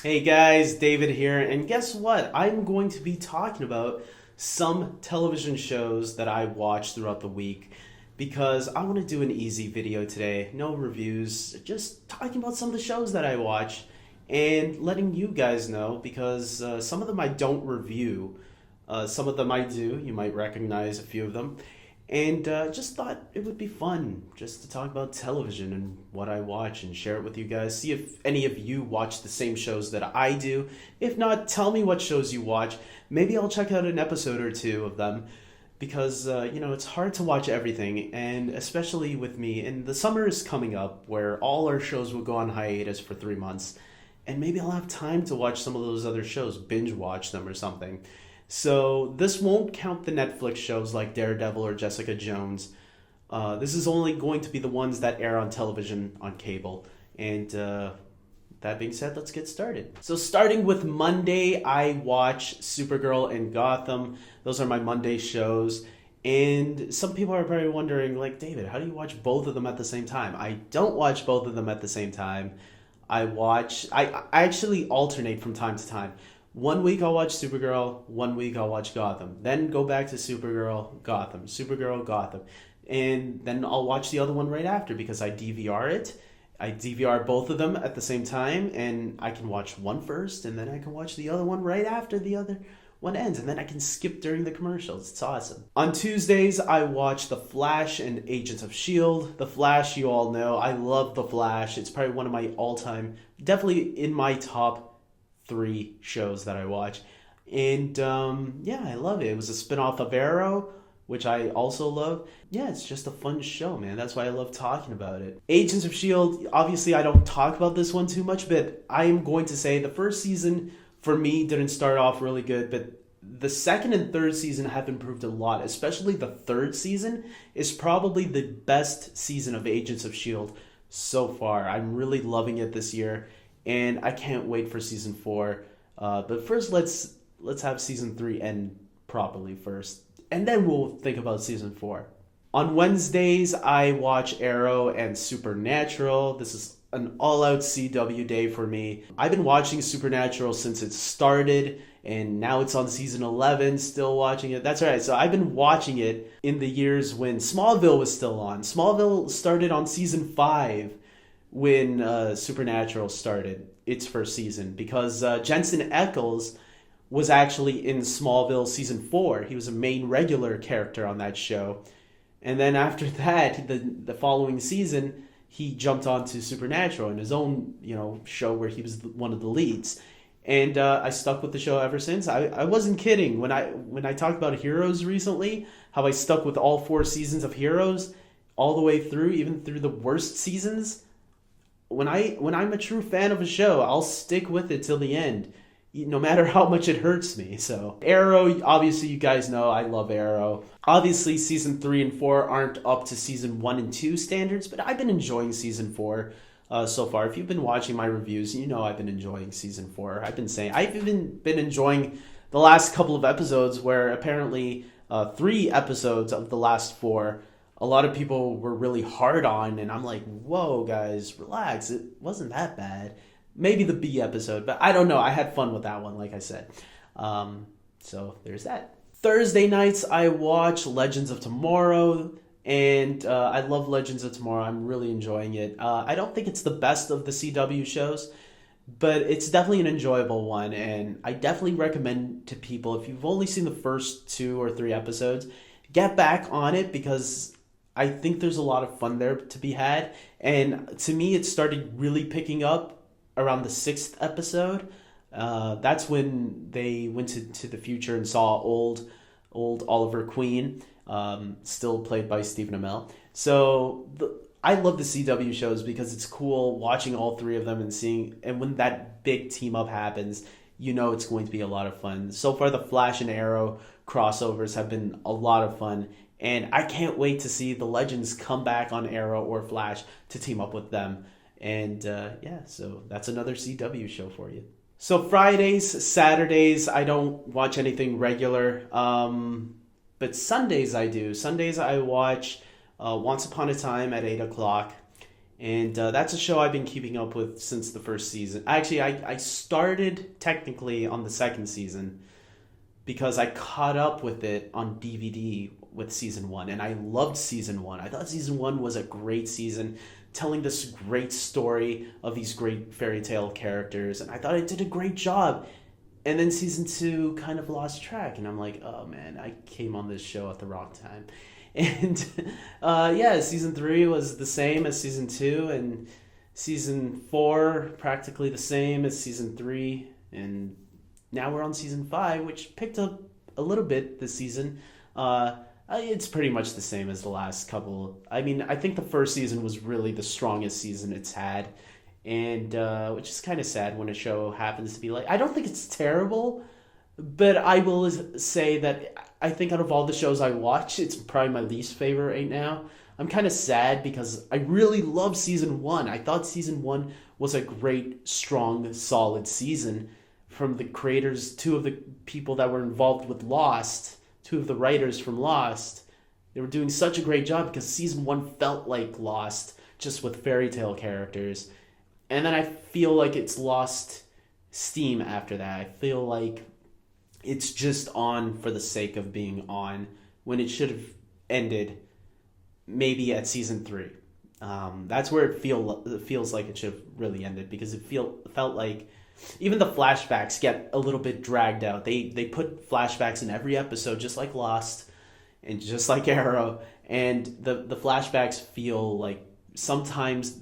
Hey guys, David here, and guess what? I'm going to be talking about some television shows that I watch throughout the week because I want to do an easy video today. No reviews, just talking about some of the shows that I watch and letting you guys know because some of them I don't review, some of them I do. You might recognize a few of them. And just thought it would be fun just to talk about television and what I watch and share it with you guys. See if any of you watch the same shows that I do. If not, tell me what shows you watch. Maybe I'll check out an episode or two of them because, it's hard to watch everything. And especially with me, and the summer is coming up where all our shows will go on hiatus for 3 months. And maybe I'll have time to watch some of those other shows, binge watch them or something. So this won't count the Netflix shows like Daredevil or Jessica Jones. This is only going to be the ones that air on television on cable. And that being said, let's get started. So starting with Monday, I watch Supergirl and Gotham. Those are my Monday shows. And some people are probably wondering, like, David, how do you watch both of them at the same time? I don't watch both of them at the same time. I actually alternate from time to time. One week I'll watch Supergirl, one week I'll watch Gotham. Then go back to Supergirl, Gotham, Supergirl, Gotham. And then I'll watch the other one right after because I DVR it. I DVR both of them at the same time and I can watch one first and then I can watch the other one right after the other one ends and then I can skip during the commercials. It's awesome. On Tuesdays, I watch The Flash and Agents of S.H.I.E.L.D. The Flash, you all know. I love The Flash. It's probably one of my all-time, definitely in my top three shows that I watch. And yeah, I love it. It was a spinoff of Arrow, which I also love. Yeah, it's just a fun show, man. That's why I love talking about it. Agents of S.H.I.E.L.D., obviously I don't talk about this one too much, but I am going to say the first season for me didn't start off really good, but the second and third season have improved a lot. Especially the third season is probably the best season of Agents of S.H.I.E.L.D. so far. I'm really loving it this year, and I can't wait for season 4. But first, let's have season 3 end properly first, and then we'll think about season 4. On Wednesdays, I watch Arrow and Supernatural. This is an all-out CW day for me. I've been watching Supernatural since it started, and now it's on season 11, still watching it. That's right, so I've been watching it in the years when Smallville was still on. Smallville started on season 5 when Supernatural started its first season because Jensen Ackles was actually in Smallville season 4. He was a main regular character on that show. And then after that, the following season, he jumped onto Supernatural in his own, show where he was one of the leads. And I stuck with the show ever since. I wasn't kidding when I talked about Heroes recently, how I stuck with all 4 seasons of Heroes all the way through, even through the worst seasons. When I'm a true fan of a show, I'll stick with it till the end, no matter how much it hurts me. So Arrow, obviously you guys know I love Arrow. Obviously season 3 and 4 aren't up to season 1 and 2 standards, but I've been enjoying season 4 so far. If you've been watching my reviews, you know I've been enjoying season 4. I've even been enjoying the last couple of episodes where apparently 3 episodes of the last 4 a lot of people were really hard on, and I'm like, whoa guys, relax, it wasn't that bad. Maybe the B episode, but I don't know. I had fun with that one, like I said. So there's that. Thursday nights, I watch Legends of Tomorrow, and I love Legends of Tomorrow. I'm really enjoying it. I don't think it's the best of the CW shows, but it's definitely an enjoyable one, and I definitely recommend to people, if you've only seen the first 2 or 3 episodes, get back on it because I think there's a lot of fun there to be had. And to me, it started really picking up around the 6th episode. That's when they went to the future and saw old Oliver Queen, still played by Stephen Amell. So I love the CW shows because it's cool watching all 3 of them and when that big team up happens, it's going to be a lot of fun. So far, the Flash and Arrow crossovers have been a lot of fun. And I can't wait to see the Legends come back on Arrow or Flash to team up with them. And yeah, so that's another CW show for you. So Fridays, Saturdays, I don't watch anything regular. But Sundays I do. Sundays I watch Once Upon a Time at 8 o'clock. And that's a show I've been keeping up with since the first season. Actually, I started technically on the second season because I caught up with it on DVD with season one, and I loved season one. I thought season one was a great season, telling this great story of these great fairy tale characters, and I thought it did a great job. And then season two kind of lost track, and I'm like, oh man, I came on this show at the wrong time. And yeah, season three was the same as season two, and season four practically the same as season three, and now we're on season five, which picked up a little bit this season. It's pretty much the same as the last couple. I mean, I think the first season was really the strongest season it's had, and which is kind of sad when a show happens to be like. I don't think it's terrible, but I will say that I think out of all the shows I watch, it's probably my least favorite right now. I'm kind of sad because I really loved season one. I thought season one was a great, strong, solid season from the creators, two of the people that were involved with Lost, two of the writers from Lost. They were doing such a great job because season one felt like Lost, just with fairy tale characters. And then I feel like it's lost steam after that. I feel like it's just on for the sake of being on when it should have ended maybe at season three. That's where it feels like it should have really ended, because it felt like even the flashbacks get a little bit dragged out. They put flashbacks in every episode, just like Lost and just like Arrow, and the flashbacks feel like sometimes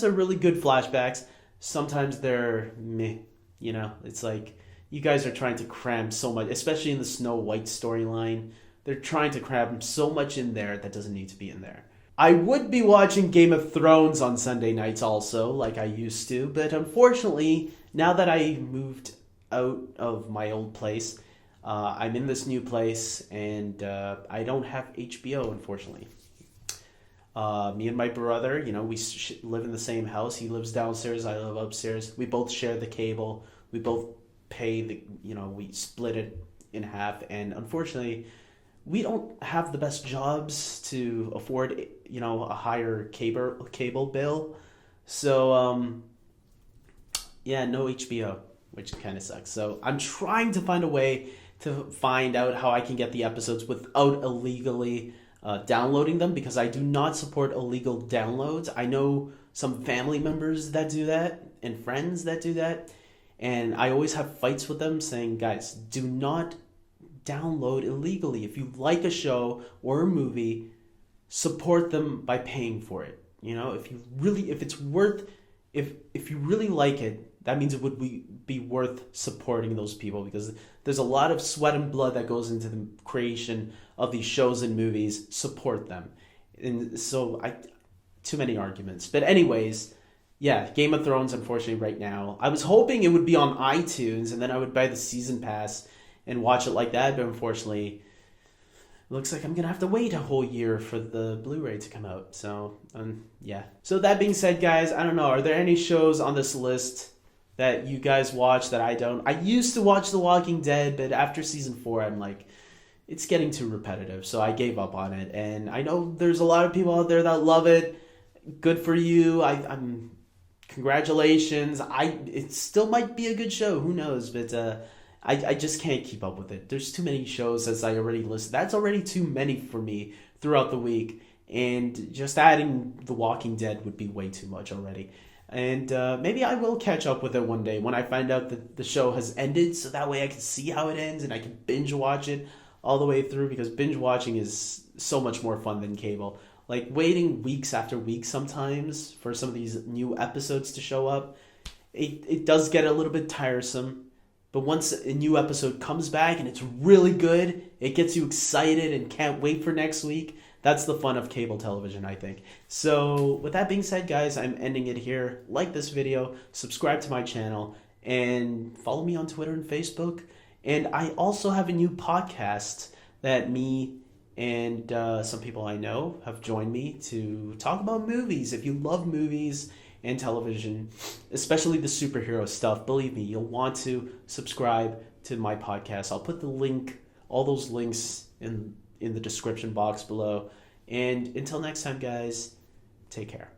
they're really good flashbacks, sometimes they're meh. You know, it's like you guys are trying to cram so much, especially in the Snow White storyline. They're trying to cram so much in there that doesn't need to be in there. I would be watching Game of Thrones on Sunday nights also, like I used to, but unfortunately, now that I moved out of my old place, I'm in this new place, and I don't have HBO, unfortunately. Me and my brother, you know, we live in the same house. He lives downstairs, I live upstairs. We both share the cable. We both pay we split it in half, and unfortunately, we don't have the best jobs to afford, a higher cable bill. So, yeah, no HBO, which kind of sucks. So I'm trying to find a way to find out how I can get the episodes without illegally downloading them, because I do not support illegal downloads. I know some family members that do that and friends that do that, and I always have fights with them saying, guys, do not download illegally. If you like a show or a movie, support them by paying for it. If you really like it, that means it would be worth supporting those people, because there's a lot of sweat and blood that goes into the creation of these shows and movies. Support them. And so too many arguments. But anyways, yeah, Game of Thrones, unfortunately, right now. I was hoping it would be on iTunes, and then I would buy the season pass and watch it like that, but unfortunately, it looks like I'm going to have to wait a whole year for the Blu-ray to come out. So, yeah. So that being said, guys, I don't know, are there any shows on this list that you guys watch that I don't? I used to watch The Walking Dead, but after season 4, I'm like, it's getting too repetitive, so I gave up on it. And I know there's a lot of people out there that love it. Good for you. I'm congratulations. It still might be a good show. Who knows? But I just can't keep up with it. There's too many shows, as I already listed. That's already too many for me throughout the week. And just adding The Walking Dead would be way too much already. And maybe I will catch up with it one day when I find out that the show has ended, so that way I can see how it ends and I can binge watch it all the way through, because binge watching is so much more fun than cable. Like waiting weeks after weeks sometimes for some of these new episodes to show up, it does get a little bit tiresome. But once a new episode comes back and it's really good, it gets you excited and can't wait for next week. That's the fun of cable television, I think. So with that being said, guys, I'm ending it here. Like this video, subscribe to my channel, and follow me on Twitter and Facebook. And I also have a new podcast that me and some people I know have joined me to talk about movies. If you love movies and television, especially the superhero stuff, believe me, you'll want to subscribe to my podcast. I'll put all those links in the description box below. And until next time, guys, take care.